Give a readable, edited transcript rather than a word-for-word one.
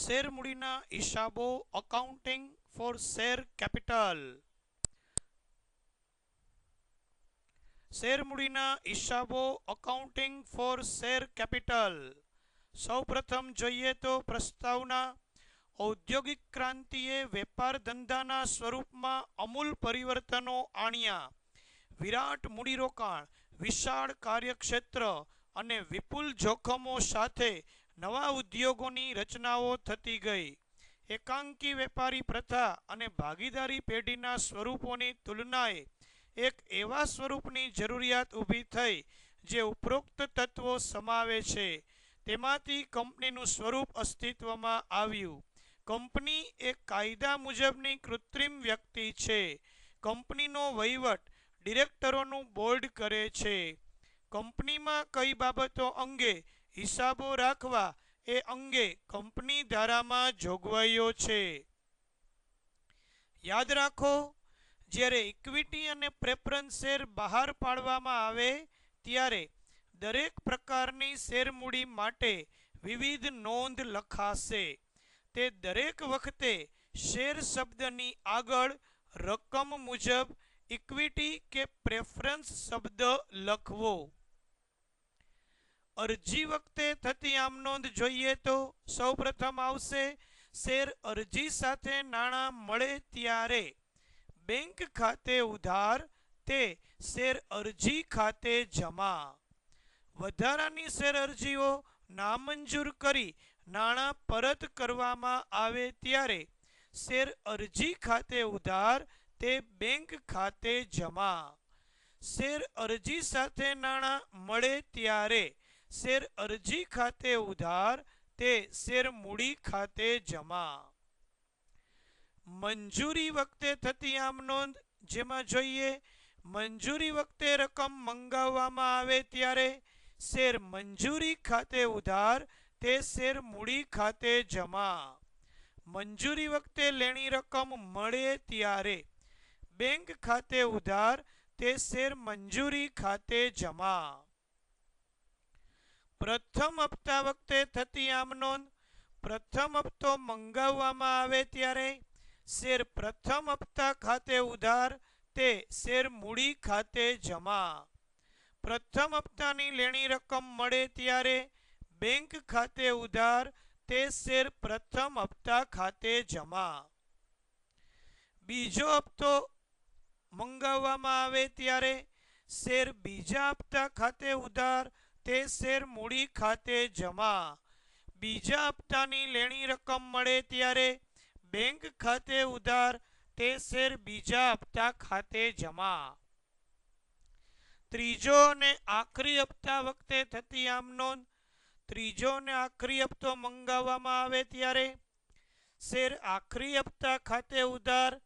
Share મૂડીના હિસાબો accounting for share capital. Share મૂડીના હિસાબો અકાઉન્ટિંગ ફોર શેર કેપિટલ. સૌપ્રથમ જોઈએ તો પ્રસ્તાવના. ઔદ્યોગિક ક્રાંતિએ વેપાર ધંધાના સ્વરૂપમાં અમૂલ પરિવર્તનો આણ્યા. વિરાટ મૂડીરોકાણ, વિશાળ કાર્યક્ષેત્ર અને વિપુલ જોખમો સાથે નવા ઉદ્યોગોની રચનાઓ થતી ગઈ. એકાંકી વેપારી પ્રથા અને ભાગીદારી પેઢીના સ્વરૂપોની તુલનાએ એક એવા સ્વરૂપની જરૂરિયાત ઊભી થઈ જે ઉપરોક્ત તત્વો સમાવે છે. તેમાંથી કંપનીનું સ્વરૂપ અસ્તિત્વમાં આવ્યું. કંપની એક કાયદા મુજબની કૃત્રિમ વ્યક્તિ છે. કંપનીનો વહીવટ ડિરેક્ટરોનું બોર્ડ કરે છે. કંપનીમાં કઈ બાબતો અંગે હિસાબો રાખવા એ અંગે કંપની ધારામાં જોગવાઈઓ છે. યાદ રાખો, જ્યારે ઇક્વિટી અને પ્રેફરન્સ શેર બહાર પાડવામાં આવે ત્યારે દરેક પ્રકારની શેરમૂડી માટે વિવિધ નોંધ લખાશે. તે દરેક વખતે શેર શબ્દની આગળ રકમ મુજબ ઇક્વિટી કે પ્રેફરન્સ શબ્દ લખવો. અરજી વખતે થતી આમ નોંધ જોઈએ તો સૌપ્રથમ આવશે શેર અરજી સાથે નાણાં મળે ત્યારે બેંક ખાતે ઉધાર તે શેર અરજી ખાતે જમા. વધારાની શેર અરજીઓ નામંજૂર કરી નાણાં પરત કરવામાં આવે ત્યારે શેર અરજી ખાતે ઉધાર તે બેંક ખાતે જમા. શેર અરજી સાથે નાણાં મળે ત્યારે શેર અરજી ખાતે ઉધાર તે શેર મૂડી ખાતે જમા. મંજૂરી વખતે થતી આમ નોંધ જેમાં જોઈએ મંજૂરી વખતે રકમ મંગાવવામાં આવે ત્યારે શેર મંજૂરી ખાતે ઉધાર તે શેર મૂડી ખાતે જમા. મંજૂરી વખતે લેણી રકમ મળે ત્યારે બેંક ખાતે ઉધાર તે શેર મંજૂરી ખાતે જમા. પ્રથમ હપ્તા વખતે થતી આમ નોંધ પ્રથમ હપ્તો મંગાવવામાં આવે ત્યારે શેર પ્રથમ હપ્તા ખાતે ઉધાર તે શેર મૂડી ખાતે જમા. પ્રથમ હપ્તાની લેણી રકમ મળે ત્યારે બેંક ખાતે ઉધાર તે શેર પ્રથમ હપ્તા ખાતે જમા. બીજો હપ્તો મંગાવવામાં આવે ત્યારે શેર બીજા હપ્તા ખાતે ઉધાર તે શેર મૂડી ખાતે જમા. બીજા હપ્તાની લેણી રકમ મળે ત્યારે બેંક ખાતે ઉધાર તે શેર બીજા હપ્તા ખાતે જમા. ત્રીજો અને આખરી હપ્તા વખતે થતી આમ નોંધ ત્રીજો અને આખરી હપ્તો મંગાવવામાં આવે ત્યારે શેર આખરી હપ્તા ખાતે ઉધાર